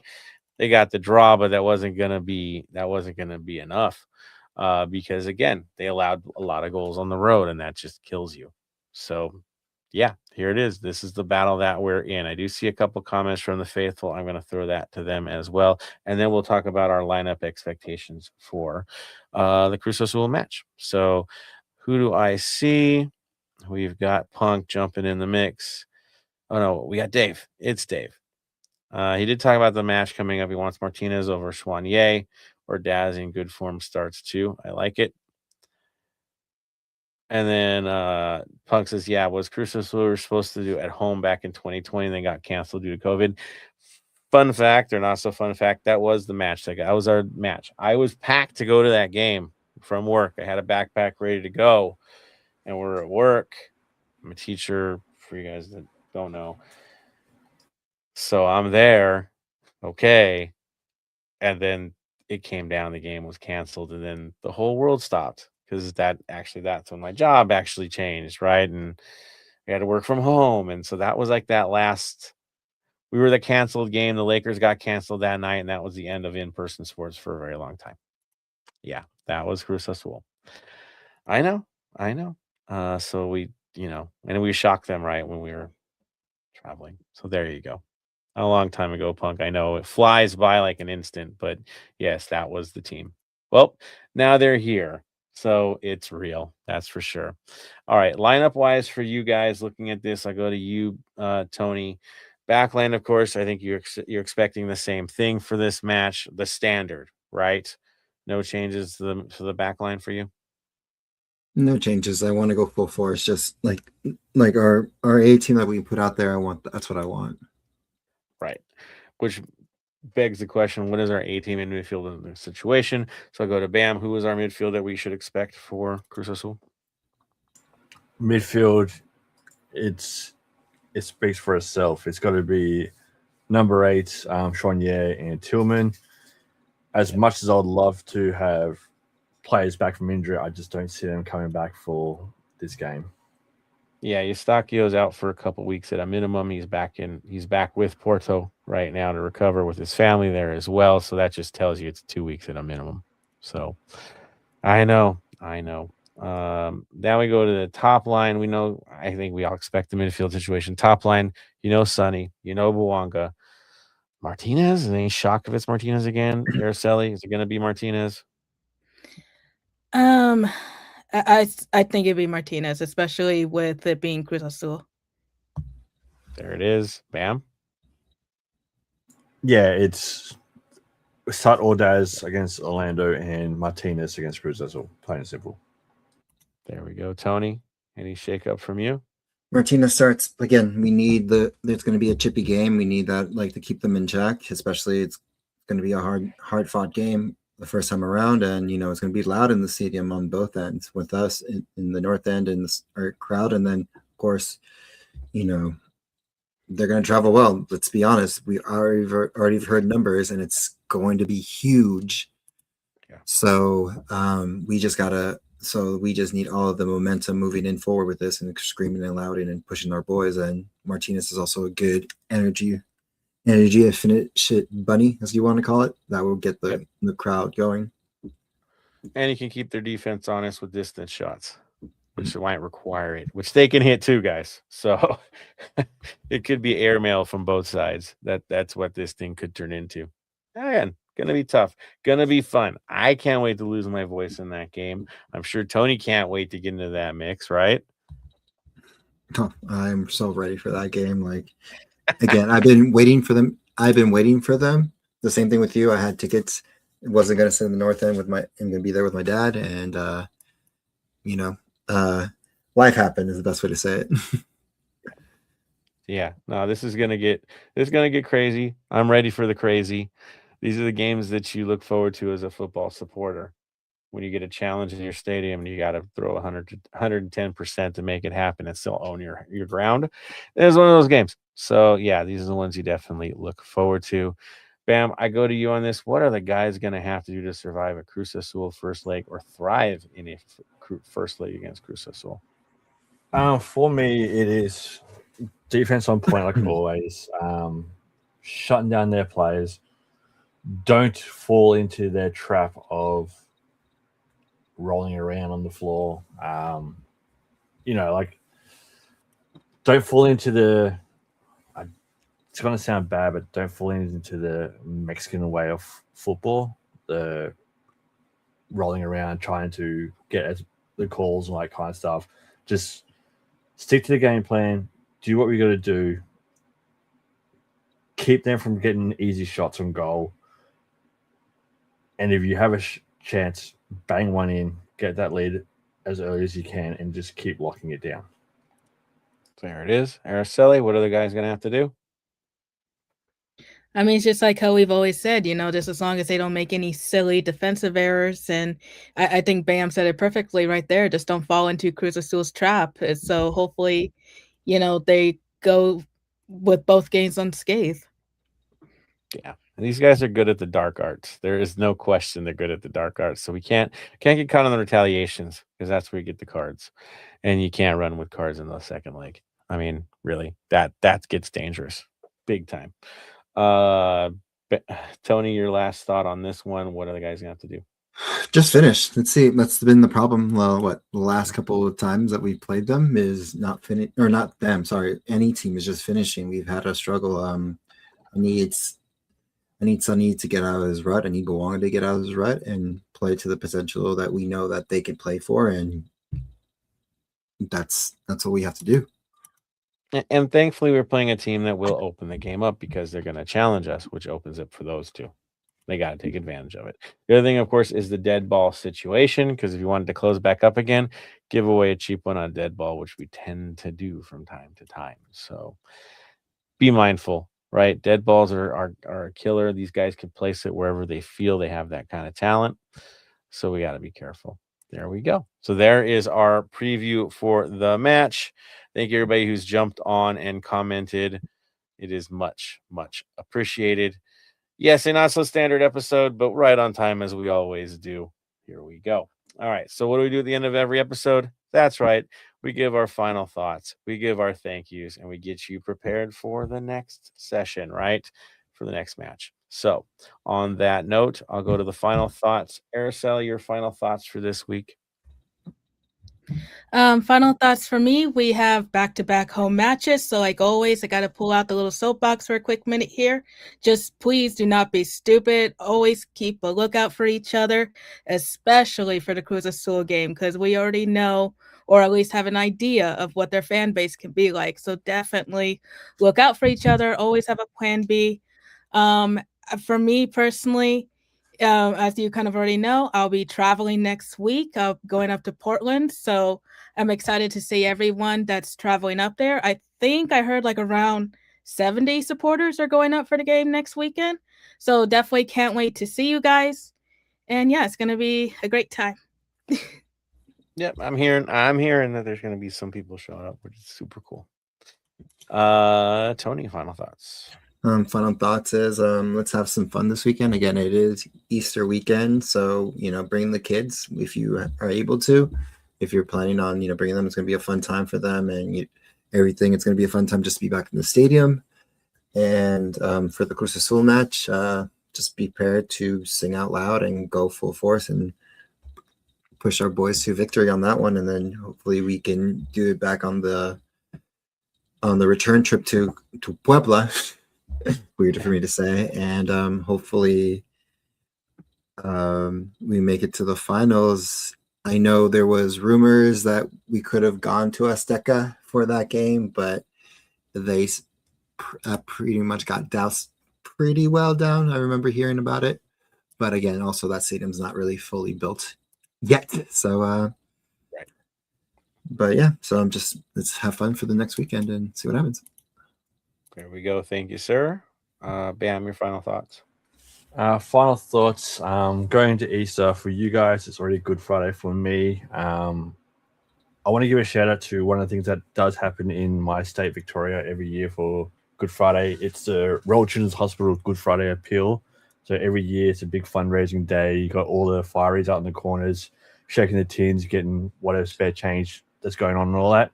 They got the draw, but that wasn't gonna be enough. Because again, they allowed a lot of goals on the road, and that just kills you. So yeah, here it is. This is the battle that we're in. I do see a couple comments from the faithful. I'm going to throw that to them as well. And then we'll talk about our lineup expectations for the Cruz Azul match. So who do I see? We've got Punk jumping in the mix. Oh, no, we got Dave. It's Dave. He did talk about the match coming up. He wants Martinez over Soigné, or Daz in good form starts too. I like it. And then Punk says, yeah, was Cruz Azul supposed to do at home back in 2020 and they got canceled due to COVID? Fun fact, or not so fun fact, that was the match. That was our match. I was packed to go to that game from work. I had a backpack ready to go, and we're at work. I'm a teacher, for you guys that don't know. So I'm there, okay, and then it came down. The game was canceled, and then the whole world stopped. Because that's when my job actually changed, right? And I had to work from home. And so that was like that we were the canceled game. The Lakers got canceled that night, and that was the end of in-person sports for a very long time. Yeah, that was Cruz Azul. I know. So we, and we shocked them, right, when we were traveling. So there you go. A long time ago, Punk. I know it flies by like an instant, but yes, that was the team. Well, now they're here. So it's real. That's for sure. All right. Lineup wise for you guys looking at this, I go to you, Tony. Backline, of course, I think you're expecting the same thing for this match, the standard, right? No changes to the backline for you? No changes. I want to go full force. Just like our A team that we put out there. That's what I want. Right. Which begs the question, what is our A team in midfield in this situation? So I'll go to Bam. Who is our midfield that we should expect for Cruz Azul? Midfield, it speaks for itself. It's got to be number 8, Soigné and Tillman. As much as I'd love to have players back from injury, I just don't see them coming back for this game. Yeah, Eustachio's out for a couple weeks at a minimum. He's back with Porto right now to recover with his family there as well. So that just tells you it's 2 weeks at a minimum. So I know. Then we go to the top line. I think we all expect the midfield situation. Top line, Sonny, Bouanga. Martinez? Any shock if it's Martinez again? Araceli, is it going to be Martinez? I think it'd be Martinez, especially with it being Cruz Azul. There it is. Bam. Yeah, it's start Ordaz against Orlando and Martinez against Cruz Azul. Plain and simple. There we go, Tony. Any shake up from you? Martinez starts again. We need there's going to be a chippy game. We need that to keep them in check. Especially it's going to be a hard fought game the first time around, and it's going to be loud in the stadium on both ends with us in the north end and our crowd, and then of course they're going to travel well. Let's be honest, we already heard numbers, and it's going to be huge. Yeah. So we just need all of the momentum moving in forward with this, and screaming and louding and pushing our boys. And Martinez is also a good energy efficient bunny, as you want to call it, that will get the crowd going. And you can keep their defense honest with distance shots, which might require it, which they can hit too, guys. So it could be airmail from both sides. That's what this thing could turn into. Again, gonna be tough, gonna be fun. I can't wait to lose my voice in that game. I'm sure Tony can't wait to get into that mix, right? Oh, I'm so ready for that game. Again, I've been waiting for them. The same thing with you. I had tickets. I wasn't going to sit in the north end I'm going to be there with my dad, and life happened is the best way to say it. Yeah, no, this is gonna get crazy. I'm ready for the crazy. These are the games that you look forward to as a football supporter. When you get a challenge in your stadium and you got to throw 110% to make it happen and still own your ground. It's one of those games. So yeah, these are the ones you definitely look forward to. Bam, I go to you on this. What are the guys going to have to do to survive a Cruz Azul first leg or thrive in a first leg against Cruz Azul? For me, it is defense on point like always. Shutting down their players. Don't fall into their trap of rolling around on the floor. Don't fall into the. It's going to sound bad, but don't fall into the Mexican way of football. The rolling around, trying to get the calls and all that kind of stuff. Just stick to the game plan. Do what we got to do. Keep them from getting easy shots on goal. And if you have a chance, bang one in, get that lead as early as you can, and just keep locking it down. There it is. Araceli, what are the guys going to have to do? I mean, it's just like how we've always said, just as long as they don't make any silly defensive errors. And I think Bam said it perfectly right there. Just don't fall into Cruz Azul's trap. So hopefully, they go with both games unscathed. Yeah. These guys are good at the dark arts. There is no question they're good at the dark arts. So we can't get caught on the retaliations because that's where you get the cards. And you can't run with cards in the second leg. I mean, really, that gets dangerous. Big time. Tony, your last thought on this one. What are the guys going to have to do? Just finish. Let's see. That's been the problem. Well, the last couple of times that we played them is not finish, or not them. Sorry, any team is just finishing. We've had a struggle. I need Sonny to get out of his rut. I need Bawanga to get out of his rut and play to the potential that we know that they can play for, and that's what we have to do. And thankfully, we're playing a team that will open the game up because they're going to challenge us, which opens it for those two. They got to take advantage of it. The other thing, of course, is the dead ball situation, because if you wanted to close back up again, give away a cheap one on a dead ball, which we tend to do from time to time. So be mindful, right? Dead balls are a killer. These guys can place it wherever they feel they have that kind of talent. So we got to be careful. There we go. So there is our preview for the match. Thank you, everybody who's jumped on and commented. It is much, much appreciated. Yes, a not so standard episode, but right on time as we always do. Here we go. All right. So what do we do at the end of every episode? That's right. We give our final thoughts. We give our thank yous, and we get you prepared for the next session, right? For the next match. So on that note, I'll go to the final thoughts. Araceli, your final thoughts for this week. Final thoughts for me. We have back-to-back home matches. So like always, I got to pull out the little soapbox for a quick minute here. Just please do not be stupid. Always keep a lookout for each other, especially for the Cruz Azul game, because we already know, or at least have an idea of what their fan base can be like. So definitely look out for each other. Always have a plan B. For me personally, as you kind of already know, I'll be traveling next week. I'm going up to Portland. So I'm excited to see everyone that's traveling up there. I think I heard like around 70 supporters are going up for the game next weekend. So definitely can't wait to see you guys. And yeah, it's going to be a great time. Yep, I'm hearing that there's going to be some people showing up, which is super cool. Tony, final thoughts. Final thoughts is let's have some fun this weekend. Again, it is Easter weekend, so bring the kids if you are able to. If you're planning on bringing them, it's going to be a fun time for them and everything. It's going to be a fun time just to be back in the stadium. And for the Cruz Azul match, just be prepared to sing out loud and go full force and push our boys to victory on that one. And then hopefully we can do it back on the return trip to Puebla. Weird for me to say, and hopefully we make it to the finals. I know there was rumors that we could have gone to Azteca for that game, but they pretty much got doused pretty well down. I remember hearing about it, but again, also that stadium's not really fully built yet. So right. But yeah, so let's have fun for the next weekend and see what happens. There we go. Thank you, sir. Bam, your final thoughts. Final thoughts. Going to Easter for you guys, it's already Good Friday for me. I want to give a shout out to one of the things that does happen in my state, Victoria, every year for Good Friday. It's the Royal Children's Hospital Good Friday Appeal. So every year it's a big fundraising day. You got all the fireys out in the corners, shaking the tins, getting whatever spare change that's going on and all that.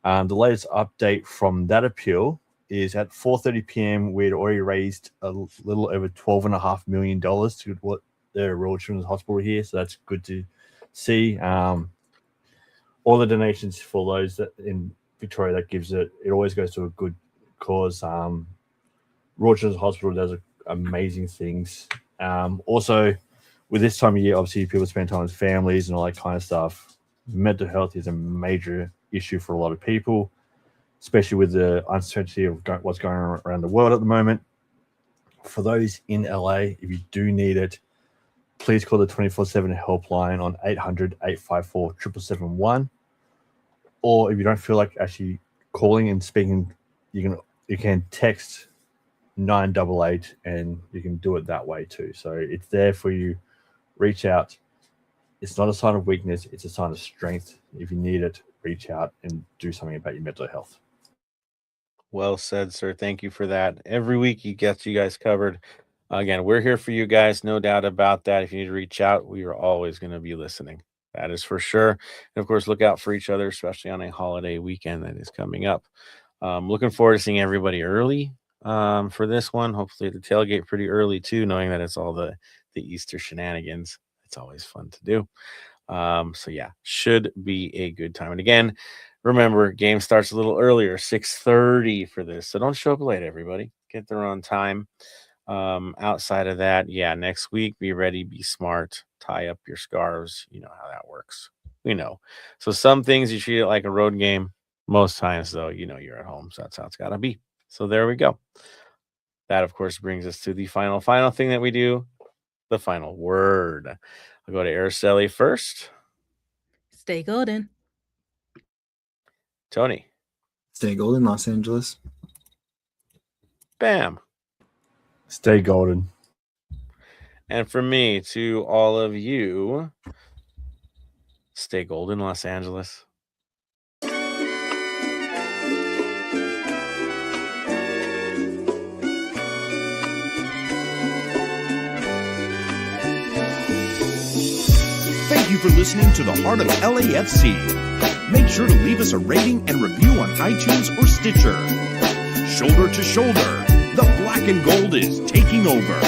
The latest update from that appeal is at 4:30 p.m. we'd already raised a little over $12.5 million to what the Royal Children's Hospital here, so that's good to see. All the donations for those that in Victoria that gives it always goes to a good cause. Royal Children's Hospital does amazing things. Also, with this time of year, obviously people spend time with families and all that kind of stuff. Mental health is a major issue for a lot of people, especially with the uncertainty of what's going on around the world at the moment. For those in LA, if you do need it, please call the 24/7 helpline on 800-854-7771. Or if you don't feel like actually calling and speaking, you can text 988 and you can do it that way too. So it's there for you. Reach out. It's not a sign of weakness. It's a sign of strength. If you need it, reach out and do something about your mental health. Well said, sir. Thank you for that. Every week he gets you guys covered. Again, we're here for you guys. No doubt about that. If you need to reach out, we are always going to be listening. That is for sure. And of course, look out for each other, especially on a holiday weekend that is coming up. Looking forward to seeing everybody early for this one. Hopefully the tailgate pretty early too, knowing that it's all the Easter shenanigans. It's always fun to do. So yeah, should be a good time. And again, remember, game starts a little earlier, 6:30 for this. So don't show up late, everybody. Get there on time. Outside of that, yeah, next week, be ready, be smart, tie up your scarves. You know how that works. We know. So some things you treat it like a road game. Most times, though, you know you're at home. So that's how it's got to be. So there we go. That, of course, brings us to the final thing that we do, the final word. I'll go to Araceli first. Stay golden. Tony. Stay golden, Los Angeles. Bam. Stay golden. And for me, to all of you, stay golden, Los Angeles. Thank you for listening to the Heart of LAFC. Make sure to leave us a rating and review on iTunes or Stitcher. Shoulder to shoulder, the black and gold is taking over.